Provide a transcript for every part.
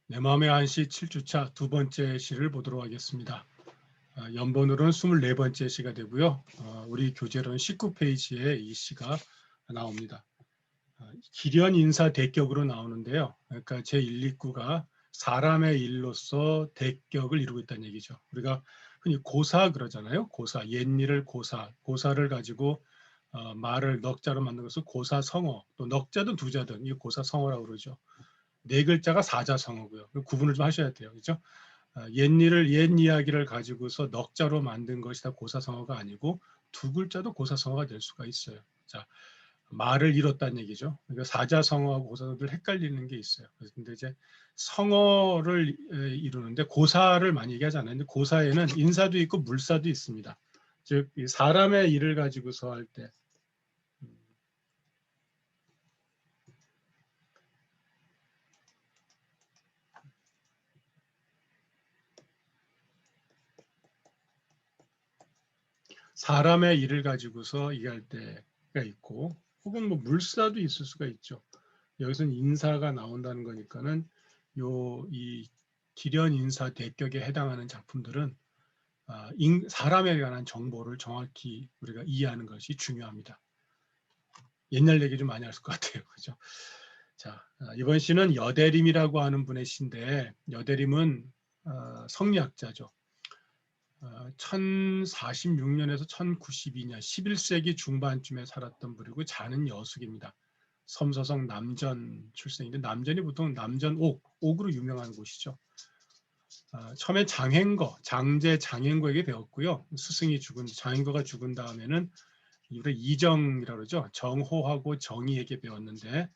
내 마음의 안시 7주차 두 번째 시를 보도록 하겠습니다. 연번으로는 24번째 시가 되고요. 우리 교재로는 19페이지에 이 시가 나옵니다. 기련 인사 대격으로 나오는데요. 그러니까 제1, 2구가 사람의 일로서 대격을 이루고 있다는 얘기죠. 우리가 흔히 고사 그러잖아요. 고사, 옛일을 고사를 가지고 말을 넉자로 만든 것을 고사성어, 또 넉자든 두자든 이 고사성어라고 그러죠. 네 글자가 사자성어고요. 구분을 좀 하셔야 돼요. 그렇죠? 옛 이야기를 가지고서 넉자로 만든 것이 다 고사성어가 아니고 두 글자도 고사성어가 될 수가 있어요. 자, 말을 잃었다는 얘기죠. 그러니까 사자성어하고 고사성어들 헷갈리는 게 있어요. 근데 이제 성어를 이루는데 고사를 많이 얘기하잖아요. 근데 고사에는 인사도 있고 물사도 있습니다. 즉 사람의 일을 가지고서 할 때 사람의 일을 가지고서 얘기할 때가 있고 혹은 뭐 물사도 있을 수가 있죠. 여기서는 인사가 나온다는 거니까는 이 기련 인사 대격에 해당하는 작품들은 사람에 관한 정보를 정확히 우리가 이해하는 것이 중요합니다. 옛날 얘기 좀 많이 할 것 같아요. 그죠? 자, 이번 시는 여대림이라고 하는 분의 시인데 여대림은 성리학자죠. 1046년에서 1092년 11세기 중반쯤에 살았던 분이고 자는 여숙입니다. 섬서성 남전 출생인데 남전이 보통 남전 옥으로 유명한 곳이죠. 처음에 장제 장행거에게 배웠고요. 스승이 장행거가 죽은 다음에는 이정이라고 그러죠. 정호하고 정의에게 배웠는데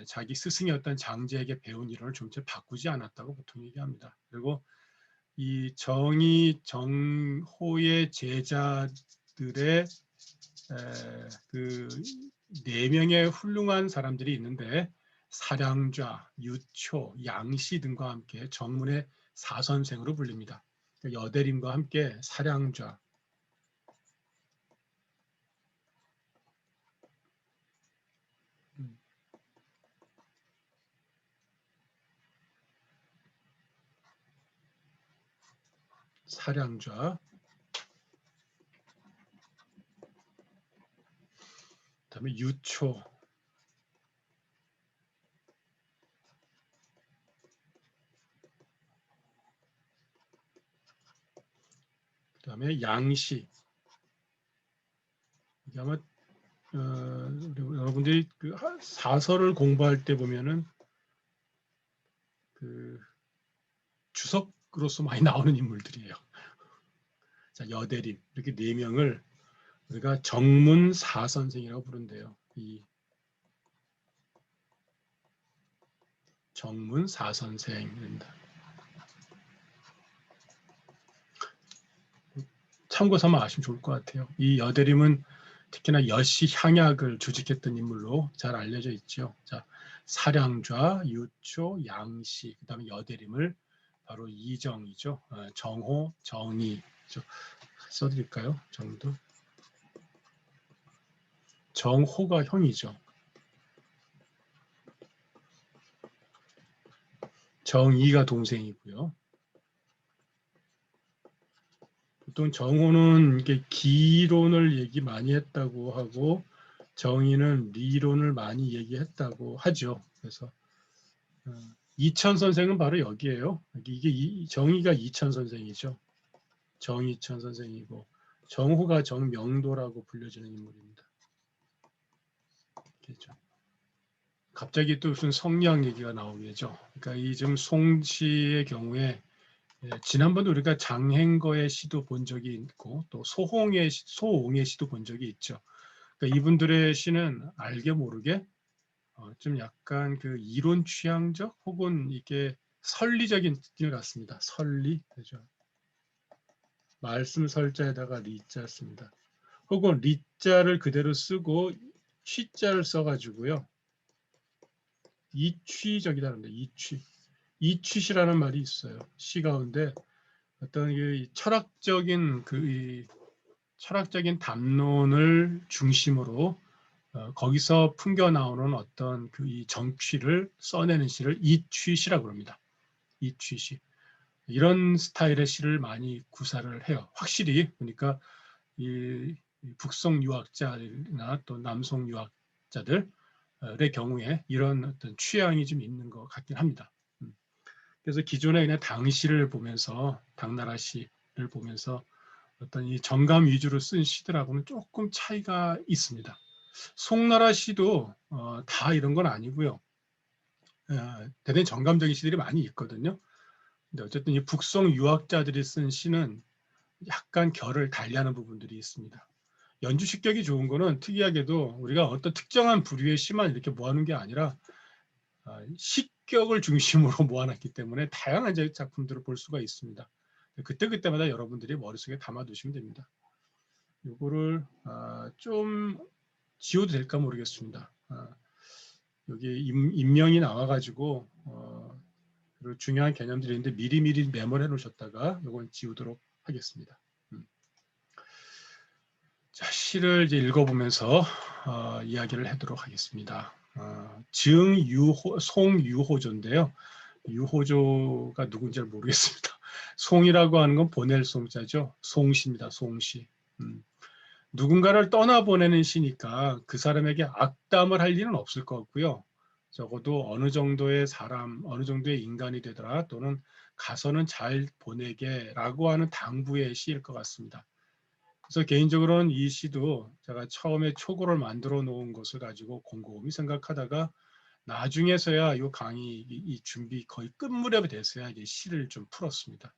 자기 스승이었던 장제에게 배운 이론을 좀 채 바꾸지 않았다고 보통 얘기합니다. 그리고 이 정호의 제자들의 그 4명의 훌륭한 사람들이 있는데 사량좌, 유초, 양시 등과 함께 정문의 사선생으로 불립니다. 여대림과 함께 사량좌, 그다음에 유초, 그다음에 양시. 이게 아마 여러분들이 그 사설을 공부할 때 보면은 그 주석으로서 많이 나오는 인물들이에요. 자, 여대림 이렇게 4명을 우리가 정문사선생이라고 부른대요. 이 정문사선생입니다. 참고 삼아 아시면 좋을 것 같아요. 이 여대림은 특히나 여시 향약을 주직했던 인물로 잘 알려져 있죠. 자, 사량좌, 유초, 양시, 그다음에 여대림을 바로 이정이죠. 정호, 정의. 써드릴까요? 정도. 정호가 형이죠. 정의가 동생이고요. 보통 정호는 이게 기론을 얘기 많이 했다고 하고 정의는 리론을 많이 얘기했다고 하죠. 그래서 이천 선생은 바로 여기에요. 이게 정의가 이천 선생이죠. 정이천 선생이고 정호가 정명도라고 불려지는 인물입니다. 그렇죠. 갑자기 또 무슨 성리학 얘기가 나오겠죠. 그러니까 이 지금 송시의 경우에 지난번에 우리가 장행거의 시도 본 적이 있고 또 소홍의 시도 본 적이 있죠. 그러니까 이분들의 시는 알게 모르게 좀 약간 그 이론 취향적 혹은 이게 설리적인 느낌을 갖습니다. 설리, 그죠? 말씀 설자에다가 리자 씁니다. 혹은 리자를 그대로 쓰고 취자를 써가지고요. 이취적이라는데 이취시라는 말이 있어요. 시 가운데 어떤 철학적인 철학적인 담론을 중심으로 거기서 풍겨 나오는 어떤 이 정취를 써내는 시를 이취시라고 합니다. 이취시 이런 스타일의 시를 많이 구사를 해요. 확실히 보니까 이 북송 유학자나 또 남송 유학자들의 경우에 이런 어떤 취향이 좀 있는 것 같긴 합니다. 그래서 기존에 그냥 당시를 보면서 당나라 시를 보면서 어떤 이 정감 위주로 쓴 시들하고는 조금 차이가 있습니다. 송나라 시도 다 이런 건 아니고요. 대단히 정감적인 시들이 많이 있거든요. 근데 어쨌든 이 북송 유학자들이 쓴 시는 약간 결을 달리하는 부분들이 있습니다. 연주 식격이 좋은 거는 특이하게도 우리가 어떤 특정한 부류의 시만 이렇게 모아놓은 게 아니라 식격을 중심으로 모아놨기 때문에 다양한 작품들을 볼 수가 있습니다. 그때그때마다 여러분들이 머릿속에 담아두시면 됩니다. 이거를 좀 지워도 될까 모르겠습니다. 여기 인명이 나와가지고 그리고 중요한 개념들이 있는데 미리미리 메모를 해놓으셨다가 이건 지우도록 하겠습니다. 자, 시를 이제 읽어보면서 이야기를 하도록 하겠습니다. 송유호조인데요. 유호조가 누군지 모르겠습니다. 송이라고 하는 건 보낼 송자죠. 송시입니다. 송시. 누군가를 떠나보내는 시니까 그 사람에게 악담을 할 일은 없을 것 같고요. 적어도 어느 정도의 사람, 어느 정도의 인간이 되더라 또는 가서는 잘 보내게 라고 하는 당부의 시일 것 같습니다. 그래서 개인적으로는 이 시도 제가 처음에 초고를 만들어 놓은 것을 가지고 곰곰이 생각하다가 나중에서야 이 강의 이 준비 거의 끝 무렵에 돼서야 이제 시를 좀 풀었습니다.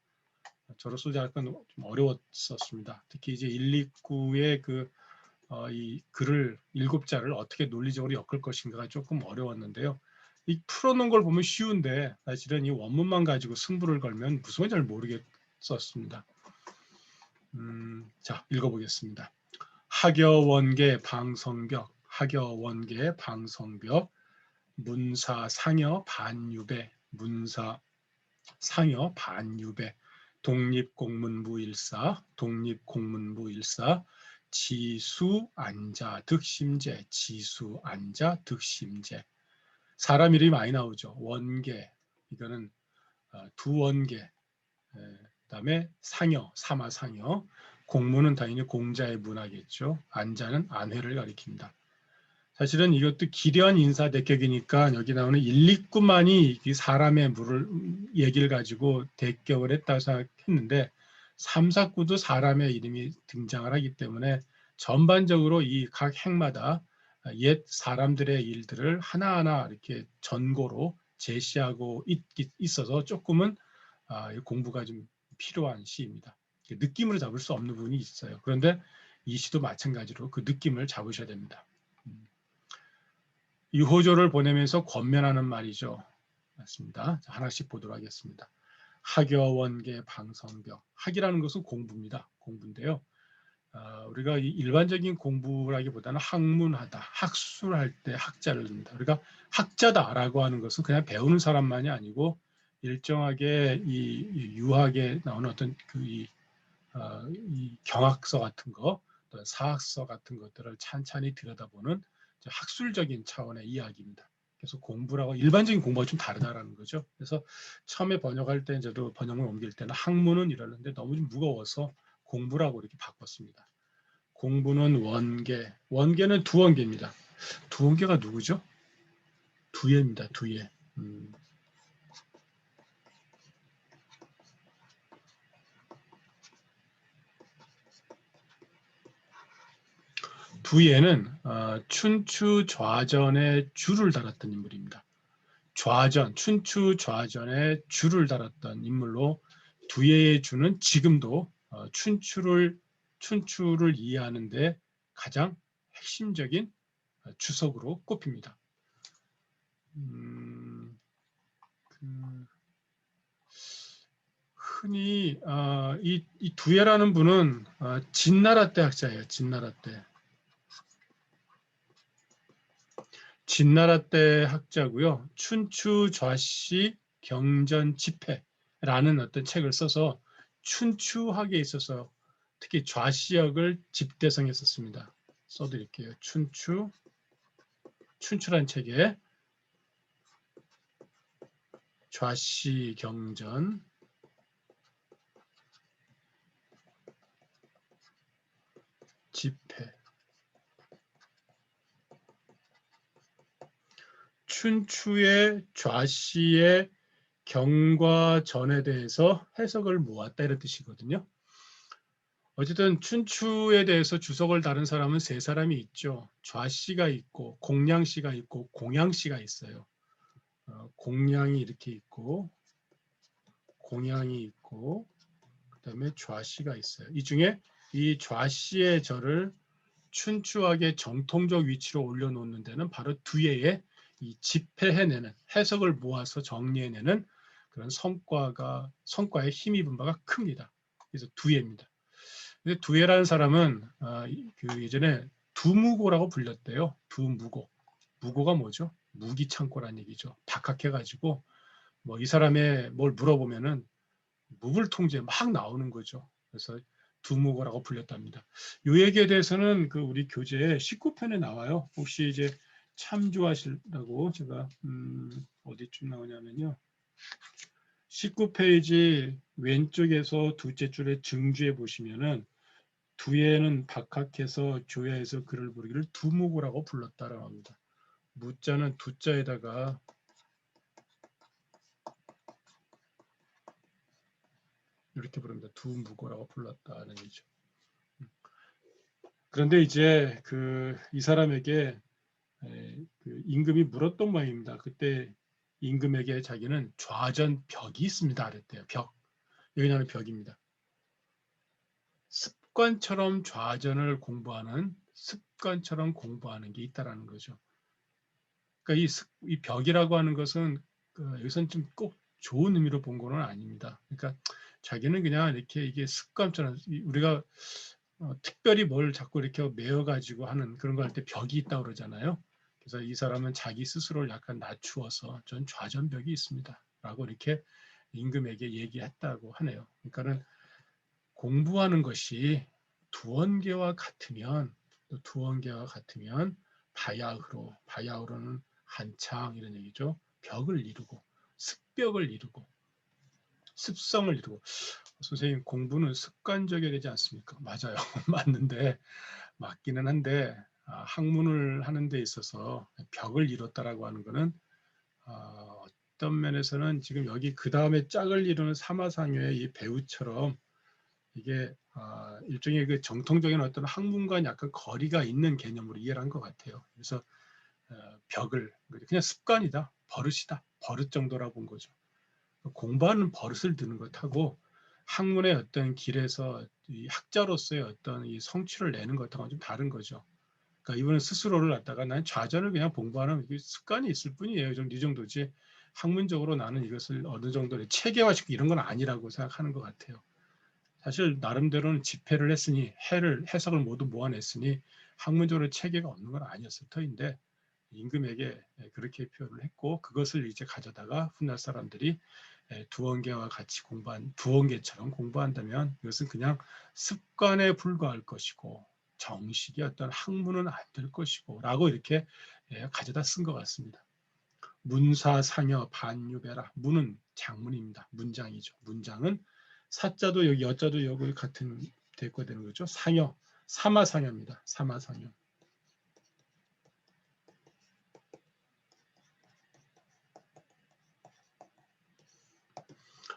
저로서 약간 좀 어려웠었습니다. 특히 이제 129의 이 글을 7자를 어떻게 논리적으로 엮을 것인가가 조금 어려웠는데요. 이 풀어놓은 걸 보면 쉬운데 사실은 이 원문만 가지고 승부를 걸면 무슨 잘 모르겠었습니다. 자, 읽어보겠습니다. 하겨원계 방성벽, 하겨원계 방성벽, 문사 상여 반유배, 문사 상여 반유배, 독립공문부일사, 독립공문부일사, 지수안자 득심제, 지수안자 득심제. 사람 이름이 많이 나오죠. 원계, 이거는 두 원계, 그다음에 상여, 사마상여, 공문은 당연히 공자의 문하겠죠. 안자는 안회를 가리킵니다. 사실은 이것도 기려한 인사 대격이니까 여기 나오는 129만이 사람의 얘기를 가지고 대격을 했다고 생각했는데 3, 4구도 사람의 이름이 등장을 하기 때문에 전반적으로 이 각 행마다 옛 사람들의 일들을 하나하나 이렇게 전고로 제시하고 있어서 조금은 공부가 좀 필요한 시입니다. 느낌으로 잡을 수 없는 부분이 있어요. 그런데 이 시도 마찬가지로 그 느낌을 잡으셔야 됩니다. 유호조를 보내면서 권면하는 말이죠. 맞습니다. 자, 하나씩 보도록 하겠습니다. 학여원계 방성벽. 학이라는 것은 공부입니다. 공부인데요. 우리가 일반적인 공부라기보다는 학문하다, 학술할 때 학자를 듭니다. 우리가 학자다라고 하는 것은 그냥 배우는 사람만이 아니고 일정하게 이 유학에 나오는 어떤 이 경학서 같은 거, 또 사학서 같은 것들을 찬찬히 들여다보는 학술적인 차원의 이야기입니다. 그래서 공부라고 일반적인 공부가 좀 다르다라는 거죠. 그래서 처음에 번역할 때 저도 번역을 옮길 때는 학문은 이러는데 너무 좀 무거워서 공부라고 이렇게 바꿨습니다. 공부는 원계, 원계는 두 원계입니다. 두 원계가 누구죠? 두예입니다. 두예. 두예는 춘추 좌전에 줄을 달았던 인물입니다. 좌전, 춘추 좌전에 줄을 달았던 인물로 두예의 주는 지금도 춘추를 이해하는 데 가장 핵심적인 주석으로 꼽힙니다. 흔히 이 두예라는 분은 진나라 때 학자예요. 진나라 때. 진나라 때 학자고요. 춘추 좌씨 경전 집회라는 어떤 책을 써서 춘추학에 있어서 특히 좌씨역을 집대성했었습니다. 써드릴게요. 춘추란 책에 좌씨 경전, 집회, 춘추의 좌씨의 경과 전에 대해서 해석을 모았다 이런 뜻이거든요. 어쨌든 춘추에 대해서 주석을 다른 사람은 세 사람이 있죠. 좌씨가 있고 공량씨가 있고 공양씨가 있어요. 공량이 이렇게 있고 공양이 있고 그다음에 좌씨가 있어요. 이 중에 이 좌씨의 절을 춘추학의 정통적 위치로 올려놓는 데는 바로 뒤에 이 집회해내는 해석을 모아서 정리해내는 그런 성과에 힘입은 바가 큽니다. 그래서 두예입니다. 두예라는 사람은 그 예전에 두무고라고 불렸대요. 두무고. 무고가 뭐죠? 무기창고란 얘기죠. 박학해가지고 뭐 이 사람의 뭘 물어보면은 무불통제 막 나오는 거죠. 그래서 두무고라고 불렸답니다. 이 얘기에 대해서는 그 우리 교재에 19편에 나와요. 혹시 이제 참조하시라고 제가 어디쯤 나오냐면요. 19페이지 왼쪽에서 둘째 줄에 증주에 보시면은 두예는 박학해서 조야에서 그를 부르기를 두무고라고 불렀다라고 합니다. 무자는 두자에다가 이렇게 부릅니다. 두무고라고 불렀다는 얘기죠. 그런데 이제 이 사람에게 그 임금이 물었던 모양입니다. 그때 임금에게 자기는 좌전 벽이 있습니다. 그랬대요. 벽. 여기 나오는 벽입니다. 습관처럼 좌전을 습관처럼 공부하는 게 있다라는 거죠. 그러니까 이 벽이라고 하는 것은 여기서는 좀 꼭 좋은 의미로 본 거는 아닙니다. 그러니까 자기는 그냥 이렇게 이게 습관처럼 우리가 특별히 뭘 자꾸 이렇게 메어가지고 하는 그런 거 할 때 벽이 있다고 그러잖아요. 그래서 이 사람은 자기 스스로를 약간 낮추어서 전 좌전벽이 있습니다. 라고 이렇게 임금에게 얘기했다고 하네요. 그러니까는 공부하는 것이 두언계와 같으면 바야흐로는 한창 이런 얘기죠. 벽을 이루고 습벽을 이루고 습성을 이루고 선생님 공부는 습관적이어야 되지 않습니까? 맞아요. 맞는데 맞기는 한데 학문을 하는 데 있어서 벽을 이뤘다라고 하는 것은 어떤 면에서는 지금 여기 그 다음에 짝을 이루는 사마상효의 이 배우처럼 이게 일종의 그 정통적인 어떤 학문과 약간 거리가 있는 개념으로 이해를 한 것 같아요. 그래서 벽을 그냥 습관이다, 버릇이다, 버릇 정도라고 본 거죠. 공부하는 버릇을 드는 것하고 학문의 어떤 길에서 이 학자로서의 어떤 이 성취를 내는 것하고는 좀 다른 거죠. 그러니까 이분은 스스로를 갖다가 난 좌전을 그냥 공부하는 습관이 있을 뿐이에요. 이 정도지 학문적으로 나는 이것을 어느 정도 체계화시키고 이런 건 아니라고 생각하는 것 같아요. 사실 나름대로는 집회를 했으니 해석을 모두 모아냈으니 학문적으로 체계가 없는 건 아니었을 터인데 임금에게 그렇게 표현을 했고 그것을 이제 가져다가 훗날 사람들이 두언계와 같이 두언계처럼 공부한다면 이것은 그냥 습관에 불과할 것이고 정식의 어떤 학문은 안 될 것이고 라고 이렇게 가져다 쓴 것 같습니다. 문사 상여 반유배라. 문은 장문입니다. 문장이죠. 문장은 사자도 여기 여자도 여기 같은 대과 되는 거죠. 상여 사마상여입니다. 사마상여.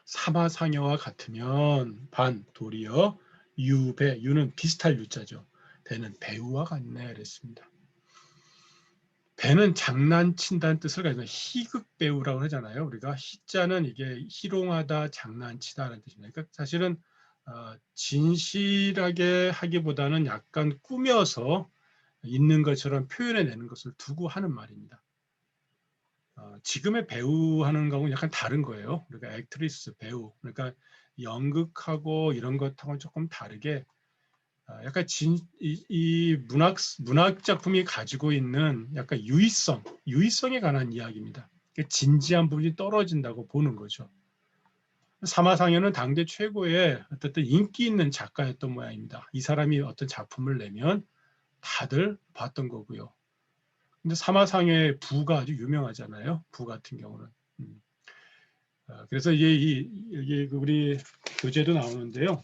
사마상여와 같으면 반 도리어 유배 유는 비슷할 유자죠. 배는 배우와 같네 그랬습니다. 배는 장난친다는 뜻을 가지고 희극 배우라고 하잖아요. 우리가 희자는 이게 희롱하다, 장난치다라는 뜻입니다. 그러니까 사실은 진실하게 하기보다는 약간 꾸며서 있는 것처럼 표현해내는 것을 두고 하는 말입니다. 지금의 배우하는 거하고는 약간 다른 거예요. 그러니까 액트리스 배우, 그러니까 연극하고 이런 것하고는 조금 다르게 약간 이 문학 작품이 가지고 있는 약간 유의성에 관한 이야기입니다. 진지한 부분이 떨어진다고 보는 거죠. 사마상현은 당대 최고의 어쨌든 인기 있는 작가였던 모양입니다. 이 사람이 어떤 작품을 내면 다들 봤던 거고요. 근데 사마상의 부가 아주 유명하잖아요. 부 같은 경우는. 그래서 여기 우리 교재도 나오는데요.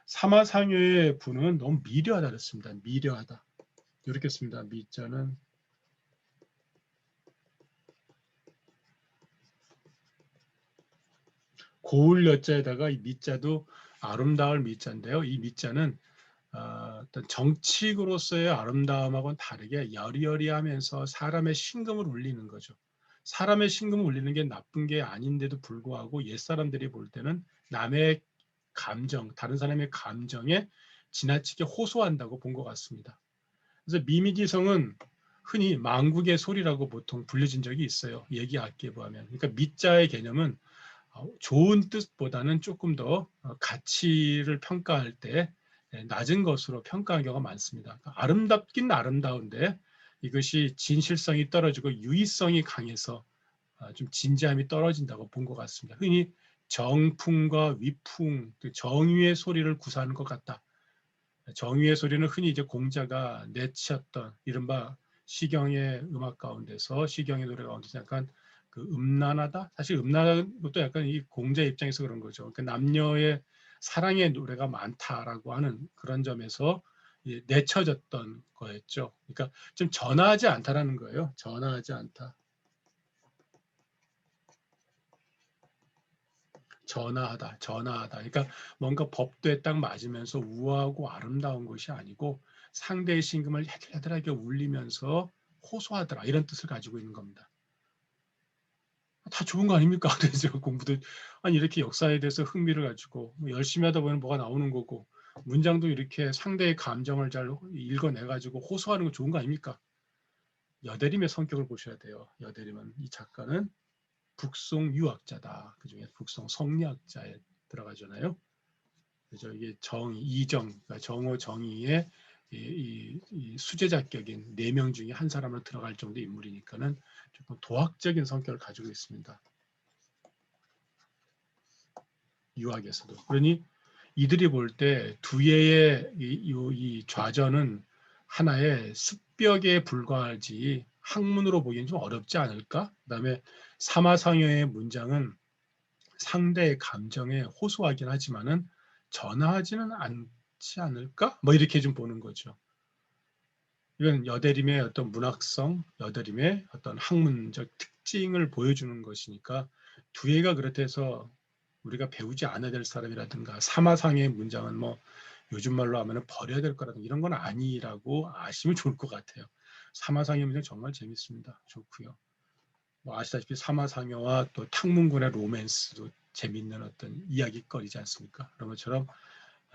사마상효의 부는 너무 미려하다 그랬습니다. 미려하다. 이렇게 씁니다. 미자는 고을 여자에다가 이 미자도 아름다울 미자인데요. 이 미자는 어떤 정치로서의 아름다움하고는 다르게 여리여리하면서 사람의 심금을 울리는 거죠. 사람의 심금을 울리는 게 나쁜 게 아닌데도 불구하고 옛사람들이 볼 때는 남의 감정, 다른 사람의 감정에 지나치게 호소한다고 본 것 같습니다. 그래서 미미기성은 흔히 망국의 소리라고 보통 불려진 적이 있어요. 얘기 악기에 보면. 그러니까 미자의 개념은 좋은 뜻보다는 조금 더 가치를 평가할 때 낮은 것으로 평가하는 경우가 많습니다. 아름답긴 아름다운데 이것이 진실성이 떨어지고 유의성이 강해서 좀 진지함이 떨어진다고 본 것 같습니다. 흔히 정풍과 위풍, 정의의 소리를 구사하는 것 같다. 정의의 소리는 흔히 이제 공자가 내쳤던 이른바 시경의 음악 가운데서 시경의 노래 가운데서 약간 그 음란하다. 사실 음란한 것도 약간 이 공자 입장에서 그런 거죠. 그러니까 남녀의 사랑의 노래가 많다라고 하는 그런 점에서 내쳐졌던 거였죠. 그러니까 좀 전하지 않다라는 거예요. 전하지 않다. 전하하다, 전하하다. 그러니까 뭔가 법도에 딱 맞으면서 우아하고 아름다운 것이 아니고 상대의 심금을 야들야들하게 울리면서 호소하더라. 이런 뜻을 가지고 있는 겁니다. 다 좋은 거 아닙니까? 그래서 공부도 아니 이렇게 역사에 대해서 흥미를 가지고 열심히 하다 보면 뭐가 나오는 거고 문장도 이렇게 상대의 감정을 잘 읽어내 가지고 호소하는 거 좋은 거 아닙니까? 여대림의 성격을 보셔야 돼요. 여대림은 이 작가는 북송 유학자다. 그중에 북송 성리학자에 들어가잖아요. 그래서 이게 이정, 그러니까 정오 정의의 이 수제자격인 4명 중에 한 사람으로 들어갈 정도의 인물이니까는 조금 도학적인 성격을 가지고 있습니다. 유학에서도. 그러니 이들이 볼 때 두예의 이 좌전은 하나의 습벽에 불과하지 학문으로 보기엔 좀 어렵지 않을까? 그다음에 사마상효의 문장은 상대의 감정에 호소하긴 하지만은 전하지는 않지 않을까? 뭐 이렇게 좀 보는 거죠. 이건 여대림의 어떤 문학성, 여대림의 어떤 학문적 특징을 보여주는 것이니까 두예가 그렇다 해서 우리가 배우지 않아야 될 사람이라든가 사마상의 문장은 뭐 요즘 말로 하면 버려야 될 거라든가 이런 건 아니라고 아시면 좋을 것 같아요. 사마상의 문장 정말 재밌습니다. 좋고요. 뭐 아시다시피 사마상여와 또 탕문군의 로맨스도 재밌는 어떤 이야기거리지 않습니까? 그런 것처럼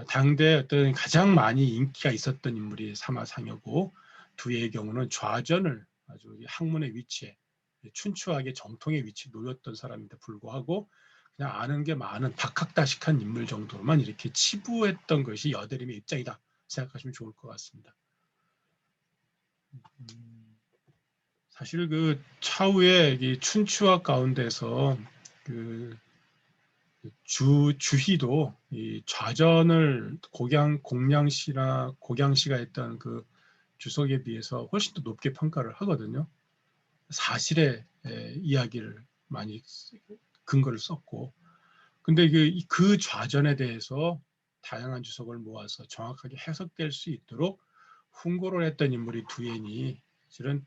당대 어떤 가장 많이 인기가 있었던 인물이 사마상여고 두예의 경우는 좌전을 아주 학문의 위치에 춘추학의 정통의 위치에 놓였던 사람인데 불구하고 그냥 아는 게 많은 박학다식한 인물 정도로만 이렇게 치부했던 것이 여대림의 입장이다 생각하시면 좋을 것 같습니다. 사실 그 차후에 이 춘추학 가운데서 그 주희도 이 좌전을 공량시나 고양시가 했던 그 주석에 비해서 훨씬 더 높게 평가를 하거든요. 사실의 이야기를 많이 근거를 썼고, 근데 그 좌전에 대해서 다양한 주석을 모아서 정확하게 해석될 수 있도록 훈고를 했던 인물이 두예니 실은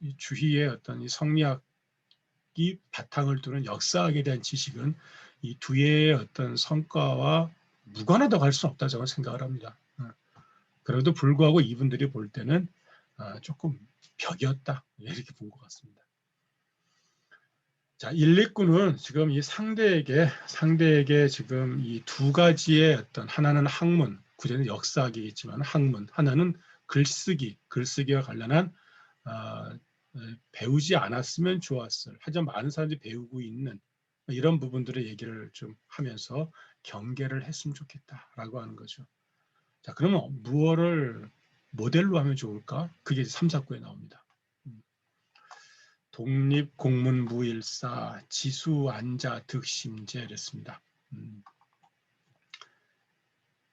이 주희의 어떤 이 성리학이 바탕을 두는 역사학에 대한 지식은 이 두예의 어떤 성과와 무관하다고 할 수는 없다 저는 생각을 합니다. 그래도 불구하고 이분들이 볼 때는 조금 벽이었다 이렇게 본 것 같습니다. 자, 일리꾼은 지금 이 상대에게 지금 이 두 가지의 어떤 하나는 학문, 구제는 역사학이겠지만 학문, 하나는 글쓰기와 관련한 배우지 않았으면 좋았을. 하지만 많은 사람들이 배우고 있는 이런 부분들의 얘기를 좀 하면서 경계를 했으면 좋겠다라고 하는 거죠. 자, 그러면 무엇을 모델로 하면 좋을까? 그게 3, 4구에 나옵니다. 독립공문무일사 지수안자 득심제 이랬습니다.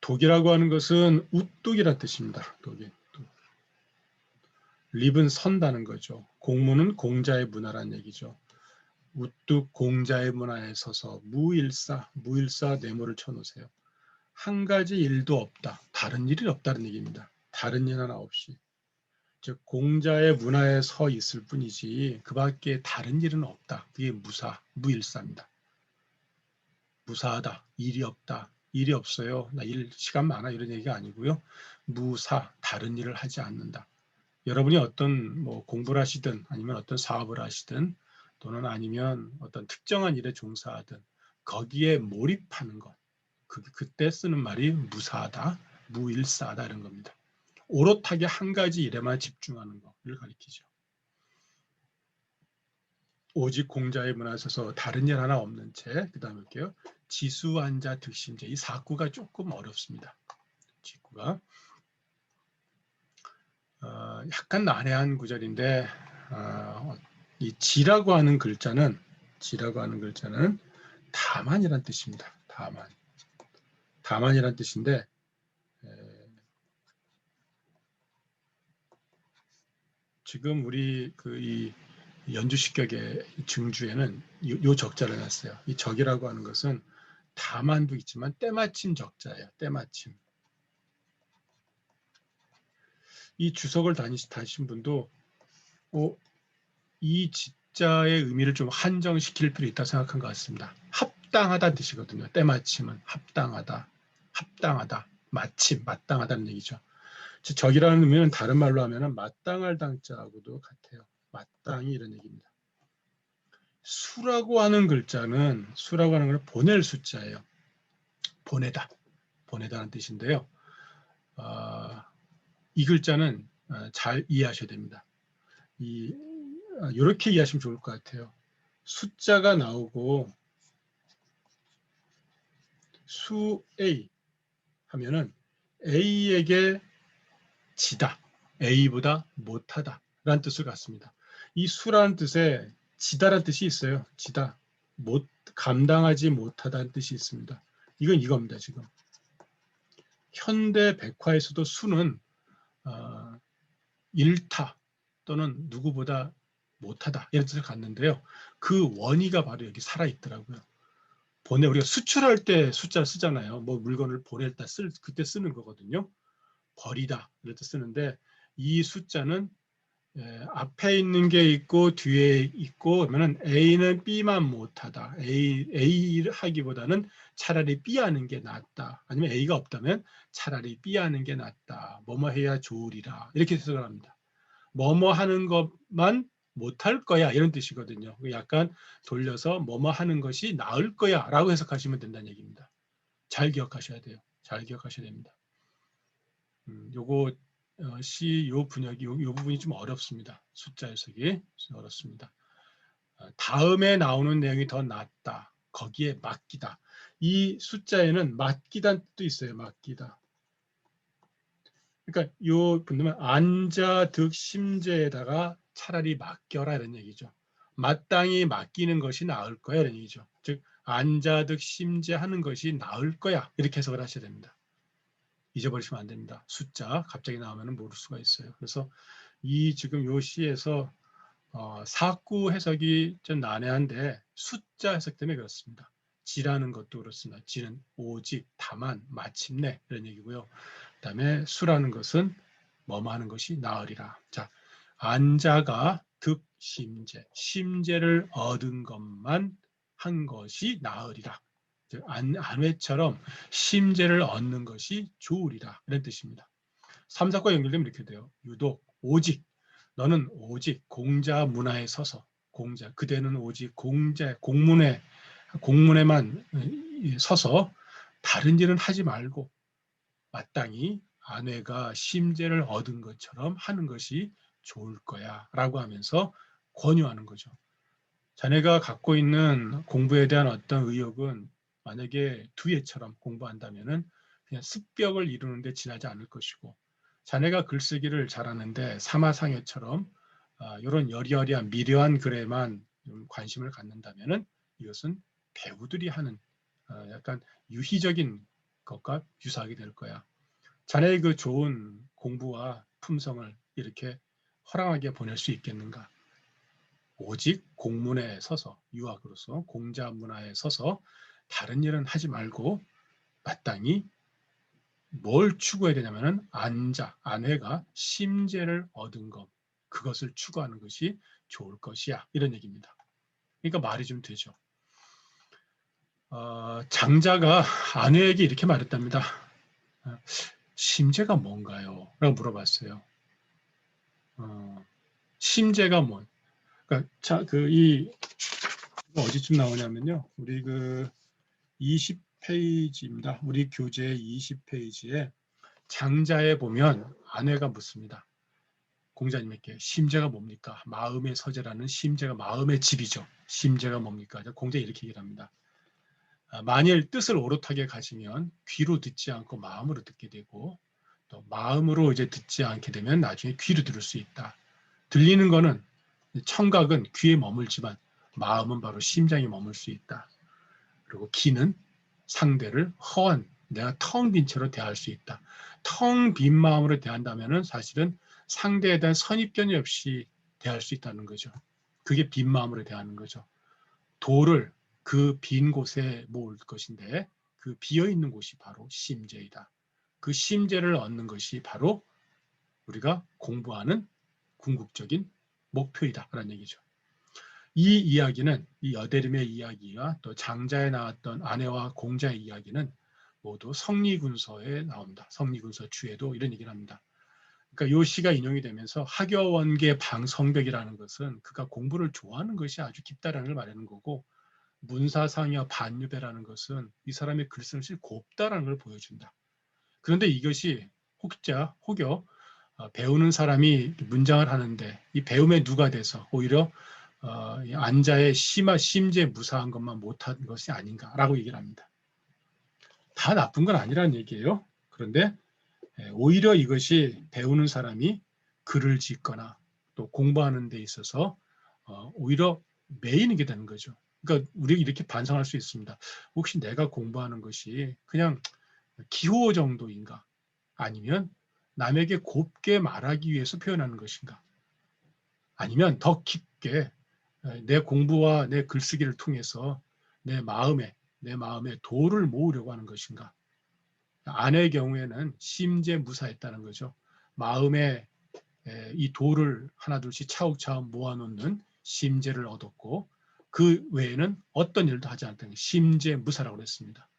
독이라고 하는 것은 우뚝이라는 뜻입니다. 독이. 립은 선다는 거죠. 공문은 공자의 문화라는 얘기죠. 우뚝 공자의 문화에 서서 무일사 네모를 쳐놓으세요. 한 가지 일도 없다. 다른 일이 없다는 얘기입니다. 다른 일 하나 없이. 즉 공자의 문화에 서 있을 뿐이지 그 밖에 다른 일은 없다. 그게 무일사입니다. 무사하다. 일이 없다. 일이 없어요. 나 시간 많아. 이런 얘기가 아니고요. 다른 일을 하지 않는다. 여러분이 어떤 뭐 공부를 하시든 아니면 어떤 사업을 하시든 또는 아니면 어떤 특정한 일에 종사하든 거기에 몰입하는 것. 그때 쓰는 말이 무사하다, 무일사하다 이런 겁니다. 오롯하게 한 가지 일에만 집중하는 것을 가리키죠. 오직 공자의 문화에 있어서 다른 일 하나 없는 채, 그 다음에 볼게요. 지수한자 득심제. 이 사구가 조금 어렵습니다. 지구가. 약간 난해한 구절인데, 이 지라고 하는 글자는 다만이란 뜻입니다. 다만이란 뜻인데, 지금 우리 이 연주식격의 증주에는 요 적자를 놨어요. 이 적이라고 하는 것은 다만도 있지만 때마침 적자예요. 때마침. 이 주석을 다니신 분도 이 지자의 의미를 좀 한정시킬 필요 있다 생각한 것 같습니다. 합당하다는 뜻이거든요. 때마침은 합당하다, 마땅하다는 얘기죠. 적이라는 의미는 다른 말로 하면 마땅할 당자하고도 같아요. 마땅히 이런 얘기입니다. 수라고 하는 글자는 보낼 숫자예요. 보내다는 뜻인데요. 이 글자는 잘 이해하셔야 됩니다. 이렇게 이해하시면 좋을 것 같아요. 숫자가 나오고 수 A 하면은 A에게 지다, A보다 못하다 라는 뜻을 갖습니다. 이 수라는 뜻에 지다라는 뜻이 있어요. 지다, 감당하지 못하다는 뜻이 있습니다. 이건 이겁니다. 지금 현대 백화에서도 수는 일타 또는 누구보다 못하다 이런 뜻을 갖는데요. 그 원의가 바로 여기 살아있더라고요. 우리가 수출할 때 숫자를 쓰잖아요. 뭐 물건을 보낼 때 그때 쓰는 거거든요. 버리다 이럴 때 쓰는데 이 숫자는 앞에 있는 게 있고 뒤에 있고 그러면은 A는 B만 못하다. A 하기보다는 차라리 B 하는 게 낫다. 아니면 A가 없다면 차라리 B 하는 게 낫다. 뭐뭐 해야 좋으리라. 이렇게 해석을 합니다. 뭐뭐 하는 것만 못할 거야 이런 뜻이거든요. 약간 돌려서 뭐뭐 하는 것이 나을 거야 라고 해석하시면 된다는 얘기입니다. 잘 기억하셔야 돼요. 잘 기억하셔야 됩니다. 요거 요 분역이 요 부분이 좀 어렵습니다. 숫자 해석이 어렵습니다. 다음에 나오는 내용이 더 낫다. 거기에 맡기다. 이 숫자에는 맡기다는 뜻도 있어요. 맡기다. 그러니까 요 분들은 안자득심제에다가 차라리 맡겨라 이런 얘기죠. 마땅히 맡기는 것이 나을 거야 이런 얘기죠. 즉 안자득심제 하는 것이 나을 거야 이렇게 해석을 하셔야 됩니다. 잊어버리시면 안 됩니다. 숫자 갑자기 나오면 모를 수가 있어요. 그래서 지금 요 시에서 사구 해석이 좀 난해한데 숫자 해석 때문에 그렇습니다. 지라는 것도 그렇습니다. 지는 오직, 다만, 마침내 이런 얘기고요. 그다음에 수라는 것은 뭐뭐 하는 것이 나으리라. 자, 안자가 득심제, 심제를 얻은 것만 한 것이 나으리라. 안회처럼 심제를 얻는 것이 좋으리라. 이런 뜻입니다. 삼사과 연결되면 이렇게 돼요. 유독, 오직, 너는 오직 공자 문화에 서서 그대는 오직 공문에만 서서 다른 일은 하지 말고 마땅히 아내가 심제를 얻은 것처럼 하는 것이 좋을 거야 라고 하면서 권유하는 거죠. 자네가 갖고 있는 공부에 대한 어떤 의욕은 만약에 두예처럼 공부한다면 그냥 습벽을 이루는 데 지나지 않을 것이고 자네가 글쓰기를 잘하는데 사마상회처럼 이런 여리여리한 미려한 글에만 관심을 갖는다면 이것은 배우들이 하는 약간 유희적인 것과 유사하게 될 거야. 자네의 그 좋은 공부와 품성을 이렇게 허랑하게 보낼 수 있겠는가? 오직 공문에 서서 유학으로서 공자 문화에 서서 다른 일은 하지 말고 마땅히 뭘 추구해야 되냐면은 아내가 심재를 얻은 것, 그것을 추구하는 것이 좋을 것이야, 이런 얘기입니다. 그러니까 말이 좀 되죠. 장자가 아내에게 이렇게 말했답니다. 심재가 뭔가요? 라고 물어봤어요. 심재가 뭔? 그러니까 어디쯤 나오냐면요. 우리 20페이지입니다. 우리 교재 20페이지에 장자에 보면 아내가 묻습니다. 공자님에게 심재가 뭡니까? 마음의 서재라는 심재가 마음의 집이죠. 심재가 뭡니까? 공자 이렇게 얘기를 합니다. 만일 뜻을 오롯하게 가지면 귀로 듣지 않고 마음으로 듣게 되고 또 마음으로 이제 듣지 않게 되면 나중에 귀로 들을 수 있다. 들리는 거는 청각은 귀에 머물지만 마음은 바로 심장에 머물 수 있다. 그리고 귀는 상대를 허한 내가 텅 빈 채로 대할 수 있다. 텅 빈 마음으로 대한다면은 사실은 상대에 대한 선입견이 없이 대할 수 있다는 거죠. 그게 빈 마음으로 대하는 거죠. 돌을 그 빈 곳에 모을 것인데 그 비어 있는 곳이 바로 심재이다. 그 심재를 얻는 것이 바로 우리가 공부하는 궁극적인 목표이다. 그런 얘기죠. 이 이야기는 이 여대림의 이야기와 또 장자에 나왔던 아내와 공자의 이야기는 모두 성리군서에 나옵니다. 성리군서 주에도 이런 얘기를 합니다. 그러니까 이 시가 인용이 되면서 하교원계 방성벽이라는 것은 그가 공부를 좋아하는 것이 아주 깊다라는 걸 말하는 거고 문사상여 반유배라는 것은 이 사람의 글솜씨 곱다라는 걸 보여준다. 그런데 이것이 혹여 배우는 사람이 문장을 하는데 이 배움에 누가 돼서 오히려 안자의 심재 무사한 것만 못한 것이 아닌가라고 얘기를 합니다. 다 나쁜 건 아니라는 얘기예요. 그런데 오히려 이것이 배우는 사람이 글을 짓거나 또 공부하는 데 있어서 오히려 매이게 되는 거죠. 그러니까 우리가 이렇게 반성할 수 있습니다. 혹시 내가 공부하는 것이 그냥 기호 정도인가? 아니면 남에게 곱게 말하기 위해서 표현하는 것인가? 아니면 더 깊게 내 공부와 내 글쓰기를 통해서 내 마음에 도를 모으려고 하는 것인가? 아내의 경우에는 심재무사했다는 거죠. 마음에 이 도를 하나둘씩 차곡차곡 모아놓는 심재를 얻었고 그 외에는 어떤 일도 하지 않았다는 심재무사라고 그랬습니다.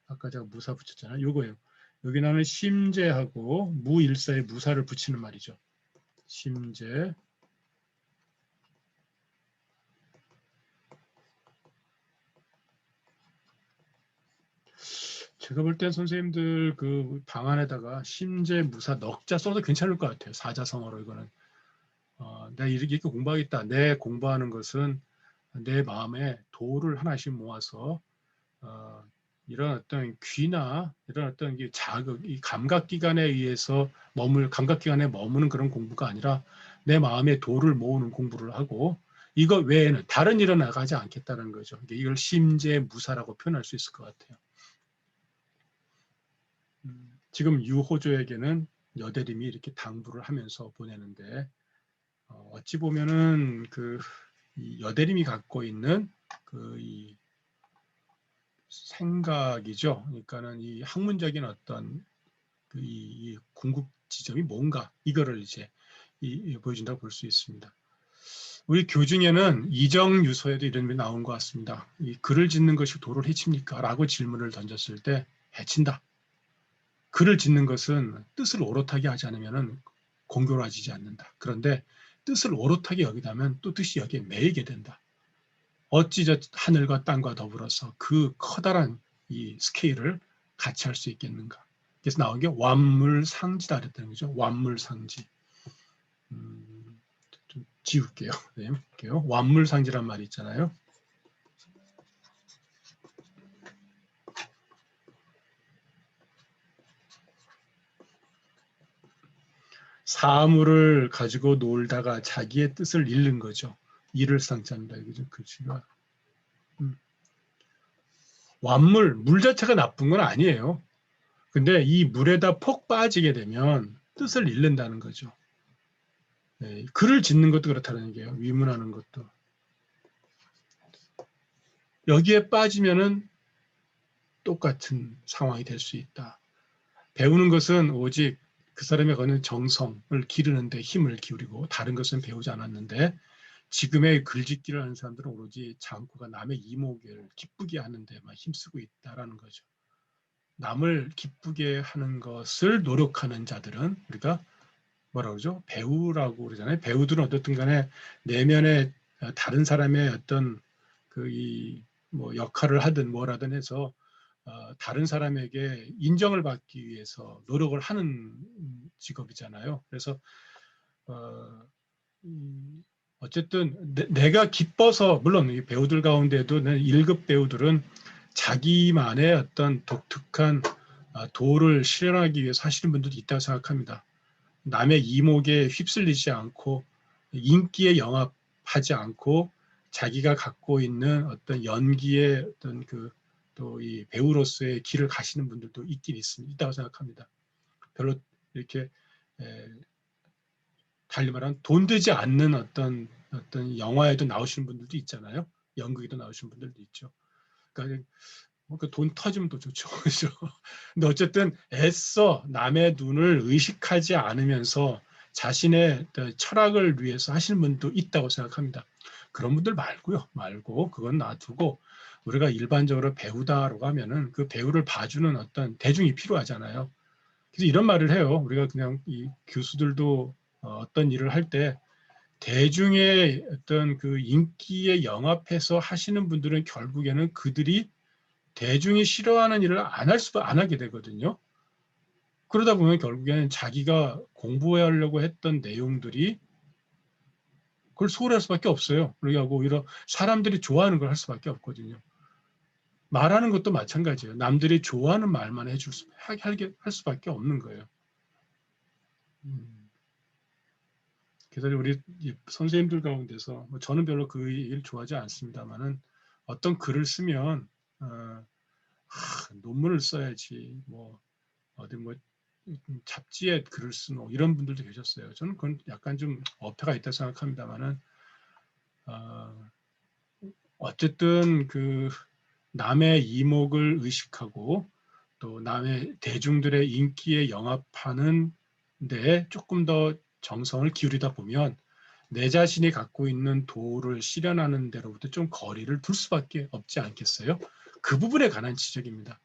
아까 제가 무사 붙였잖아요. 요거예요. 여기 나는 심재하고 무일사에 무사를 붙이는 말이죠. 심재. 제가 볼 땐 선생님들 그 방안에다가 심재 무사 넉자 써도 괜찮을 것 같아요. 사자성어로 이거는. 내가 이렇게 공부하겠다. 내 공부하는 것은 내 마음에 도를 하나씩 모아서 이런 어떤 귀나 이런 어떤 자극, 이 감각기관에 의해서 감각기관에 머무는 그런 공부가 아니라 내 마음에 도를 모으는 공부를 하고 이거 외에는 다른 일은 나가지 않겠다는 거죠. 이걸 심재무사라고 표현할 수 있을 것 같아요. 지금 유호조에게는 여대림이 이렇게 당부를 하면서 보내는데 어찌 보면은 이 여대림이 갖고 있는 이 생각이죠. 그러니까는 이 학문적인 어떤 이 궁극 지점이 뭔가 이거를 이제 보여준다고 볼 수 있습니다. 우리 교중에는 이정유서에도 이런 게 나온 것 같습니다. 이 글을 짓는 것이 도를 해칩니까? 라고 질문을 던졌을 때 해친다. 글을 짓는 것은 뜻을 오롯하게 하지 않으면 공교로워지지 않는다. 그런데 뜻을 오롯하게 여기다면 또 뜻이 여기에 매이게 된다. 어찌 저 하늘과 땅과 더불어서 그 커다란 이 스케일을 같이 할 수 있겠는가. 그래서 나온 게 완물상지다 그랬다는 거죠. 완물상지. 좀 지울게요. 네, 볼게요. 완물상지란 말이 있잖아요. 사물을 가지고 놀다가 자기의 뜻을 잃는 거죠. 이를 상자입니다. 이거죠. 글씨가. 물 자체가 나쁜 건 아니에요. 근데 이 물에다 폭 빠지게 되면 뜻을 잃는다는 거죠. 네, 글을 짓는 것도 그렇다는 얘기예요. 위문하는 것도. 여기에 빠지면은 똑같은 상황이 될 수 있다. 배우는 것은 오직 그 사람의 거는 정성을 기르는데 힘을 기울이고 다른 것은 배우지 않았는데 지금의 글짓기를 하는 사람들은 오로지 장구가 남의 이목을 기쁘게 하는 데만 힘쓰고 있다라는 거죠. 남을 기쁘게 하는 것을 노력하는 자들은 우리가 뭐라 그러죠? 배우라고 그러잖아요. 배우들은 어떻든 간에 내면에 다른 사람의 어떤 뭐 역할을 하든 뭐라든 해서 다른 사람에게 인정을 받기 위해서 노력을 하는 직업이잖아요. 그래서 어쨌든 내가 기뻐서 물론 이 배우들 가운데도 1급 배우들은 자기만의 어떤 독특한 도를 실현하기 위해서 하시는 분들도 있다고 생각합니다. 남의 이목에 휩쓸리지 않고 인기에 영합하지 않고 자기가 갖고 있는 어떤 연기의 어떤 또 이 배우로서의 길을 가시는 분들도 있긴 있다고 생각합니다. 별로 이렇게 달리 말하면 돈 되지 않는 어떤 영화에도 나오시는 분들도 있잖아요. 연극에도 나오시는 분들도 있죠. 그러니까 돈 터지면 또 좋죠. 그렇죠? 근데 어쨌든 애써 남의 눈을 의식하지 않으면서 자신의 철학을 위해서 하시는 분도 있다고 생각합니다. 그런 분들 말고 그건 놔두고 우리가 일반적으로 배우다라고 하면은 그 배우를 봐주는 어떤 대중이 필요하잖아요. 그래서 이런 말을 해요. 우리가 그냥 이 교수들도 어떤 일을 할 때 대중의 어떤 그 인기에 영합해서 하시는 분들은 결국에는 그들이 대중이 싫어하는 일을 안 하게 되거든요. 그러다 보면 결국에는 자기가 공부하려고 했던 내용들이 그걸 소홀할 수밖에 없어요. 그러고 오히려 사람들이 좋아하는 걸 할 수밖에 없거든요. 말하는 것도 마찬가지예요. 남들이 좋아하는 말만 할 수밖에 없는 거예요. 그래서 우리 선생님들 가운데서 저는 별로 그 일 좋아하지 않습니다만은 어떤 글을 쓰면 논문을 써야지 뭐 어디 뭐 잡지에 글을 쓰노 이런 분들도 계셨어요. 저는 그건 약간 좀 어폐가 있다 생각합니다만은 어쨌든 그 남의 이목을 의식하고 또 남의 대중들의 인기에 영합하는 데 조금 더 정성을 기울이다 보면 내 자신이 갖고 있는 도를 실현하는 데로부터 좀 거리를 둘 수밖에 없지 않겠어요? 그 부분에 관한 지적입니다.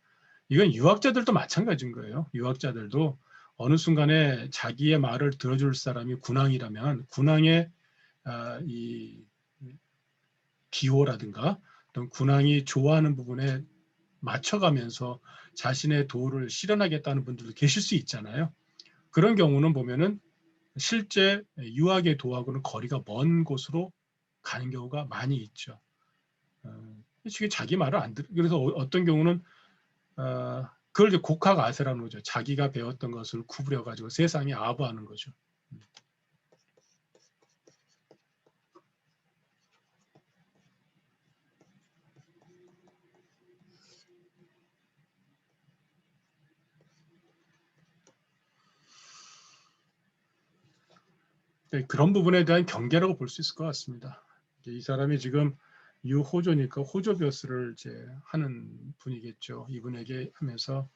이건 유학자들도 마찬가지인 거예요. 유학자들도 어느 순간에 자기의 말을 들어줄 사람이 군왕이라면 군왕의 이 기호라든가 어떤 군왕이 좋아하는 부분에 맞춰가면서 자신의 도를 실현하겠다는 분들도 계실 수 있잖아요. 그런 경우는 보면은 실제 유학의 도하고는 거리가 먼 곳으로 가는 경우가 많이 있죠. 솔직히 자기 말을 안 들어. 그래서 어떤 경우는 그걸 이제 곡학아세라는 거죠. 자기가 배웠던 것을 구부려 가지고 세상에 아부하는 거죠. 네, 그런 부분에 대한 경계라고 볼 수 있을 것 같습니다. 이 사람이 지금 유호조니까 호조벼스를 이제 하는 분이겠죠. 이분에게 하면서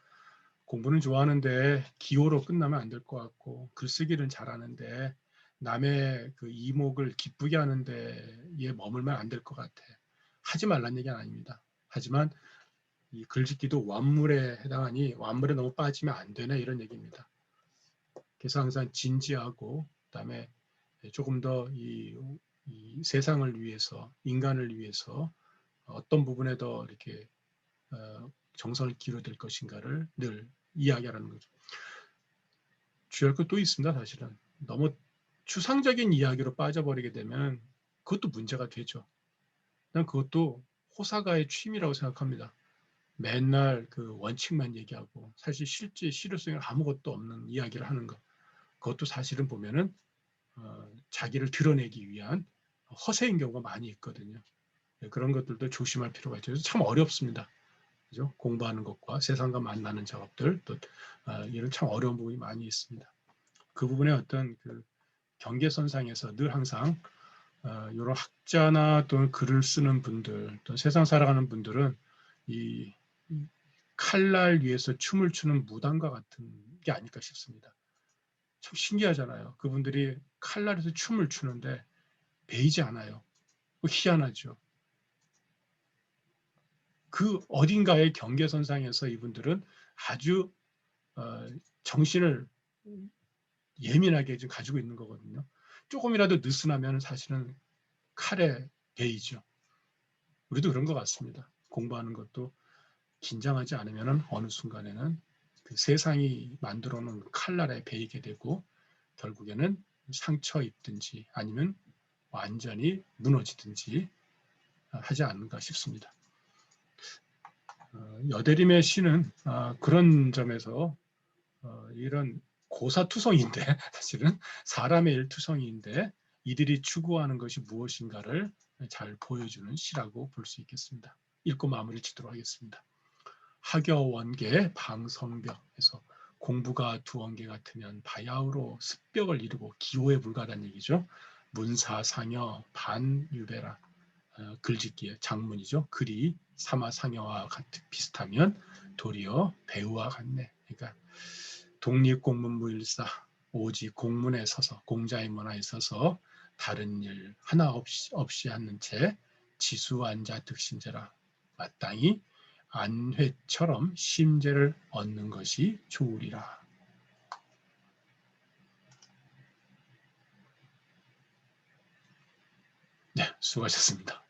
공부는 좋아하는데 기호로 끝나면 안 될 것 같고 글쓰기는 잘하는데 남의 그 이목을 기쁘게 하는 데에 머물면 안 될 것 같아. 하지 말란 얘기는 아닙니다. 하지만 이 글짓기도 완물에 해당하니 완물에 너무 빠지면 안 되네 이런 얘기입니다. 그래서 항상 진지하고 그다음에 조금 더 이 세상을 위해서 인간을 위해서 어떤 부분에 더 이렇게 정성을 기울여야 될 것인가를 늘 이야기하라는 거죠. 주의할 것도 있습니다. 사실은 너무 추상적인 이야기로 빠져버리게 되면 그것도 문제가 되죠. 난 그것도 호사가의 취미라고 생각합니다. 맨날 그 원칙만 얘기하고 사실 실제 실효성이 아무것도 없는 이야기를 하는 것. 그것도 사실은 보면은 자기를 드러내기 위한 허세인 경우가 많이 있거든요. 그런 것들도 조심할 필요가 있죠. 그래서 참 어렵습니다. 그죠? 공부하는 것과 세상과 만나는 작업들 또 이런 참 어려운 부분이 많이 있습니다. 그 부분에 어떤 그 경계선상에서 늘 항상 이런 학자나 또는 글을 쓰는 분들, 또 세상 살아가는 분들은 이 칼날 위에서 춤을 추는 무당과 같은 게 아닐까 싶습니다. 참 신기하잖아요. 그분들이 칼날에서 춤을 추는데 베이지 않아요. 희한하죠. 그 어딘가의 경계선상에서 이분들은 아주 정신을 예민하게 좀 가지고 있는 거거든요. 조금이라도 느슨하면 사실은 칼에 베이죠. 우리도 그런 것 같습니다. 공부하는 것도 긴장하지 않으면 어느 순간에는 그 세상이 만들어 놓은 칼날에 베이게 되고 결국에는 상처 입든지 아니면 완전히 무너지든지 하지 않는가 싶습니다. 여대림의 시는 그런 점에서 이런 고사투성인데 사실은 사람의 일투성이인데 이들이 추구하는 것이 무엇인가를 잘 보여주는 시라고 볼 수 있겠습니다. 읽고 마무리 짓도록 하겠습니다. 하교원계 방성벽에서 공부가 두원계 같으면 바야흐로 습벽을 이루고 기호에 불과하다는 얘기죠. 문사상여 반유배라 글짓기의 장문이죠. 글이 사마상여와 비슷하면 도리어 배우와 같네. 그러니까 독립공문무일사 오직 공문에 서서 공자의 문화에 서서 다른 일 하나 없이 하는 채 지수안자 득심제라 마땅히 안회처럼 심제를 얻는 것이 좋으리라. 네, 수고하셨습니다.